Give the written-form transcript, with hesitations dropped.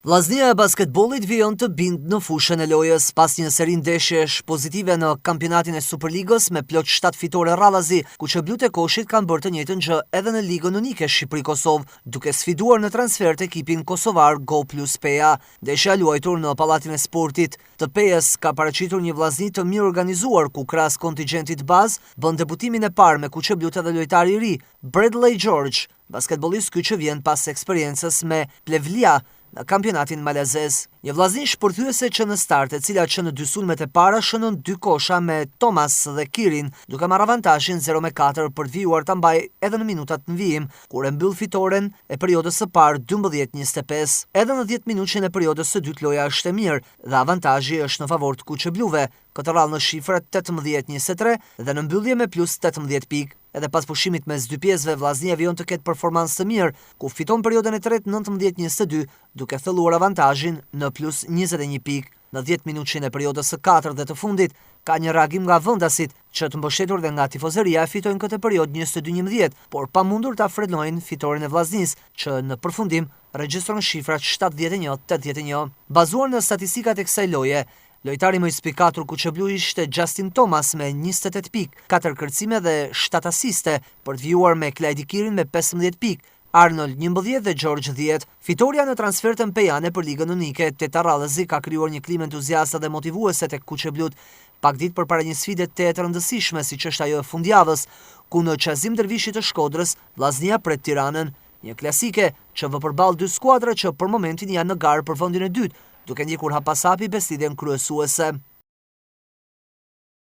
Vllaznia e basketbollit vijon të bindë në fushën e lojës pas një seri ndeshjesh pozitive në kampionatin e Superligës me plot 7 fitore radhazi, ku që blut e Koshit kanë bërë të njëjtën gjë edhe në ligën unike Shqipëri-Kosovë, duke sfiduar në transfert ekipin kosovar Go Plus Peja. Ndeshja luajtur në Pallatin e Sportit të Pejës ka paraqitur një vllazni të mirë organizuar, ku krahas kontingjentit bazë bën debutimin e parë me kuqeblut edhe lojtari i ri Bradley George, basketbollist ky që vjen pas eksperiencës me Plevlia në kampionatin malazez. Një vllazni shpërthyese që në start, e cila që në dy sulmet e para shënon 2 kosha me Thomas dhe Kirin, duke marrë avantazhin 0-4 për të vijuar ta mbaj edhe në minutat në vijim, kur e mbyll fitoren e periudhës së parë 12-25. Edhe në 10 minutën e periudhës së dytë loja është e mirë dhe avantazhi është në favor të kuqebluve, këtë radhë në shifrat 18-23 dhe në mbyllje me plus 18 pikë. Edhe pas pushimit mes dy pjesëve, vllaznia vijon të ketë performancë të mirë, ku fiton periudhën e tretë 19-22, duke thelluar avantazhin në plus 21 pikë. Në 10 minutën e periudhës së 4 dhe të fundit, ka një reagim nga vendasit që të mbështetur dhe nga tifozeria fitojnë këtë periudhë 22-11, por pa mundur ta frenojnë fitoren e vllaznisë, që në përfundim regjistron shifrat 71-81. Bazuar në statistikat e kësaj loje, lojtari më i spikatur kuqeblu ishte Justin Thomas me 28 pikë, 4 kërcime dhe 7 asiste, për të vijuar me Klajdi Kirin me 15 pikë, Arnold 11 dhe George 10. Fitoria në transfertën pejane për ligën unike Teta Radhëzi ka krijuar një klim entuziaste dhe motivuese tek kuqeblut, pak ditë përpara një sfide të rëndësishme siç është ajo e fundjavës, ku në Qazim Dervishit të Shkodrës, vllaznia pret Tiranën, një klasike që vë përballë dy skuadra që për momentin janë në garë për vendin e dytë, duke ndjekur hapasapi beslidhjen kryesuese.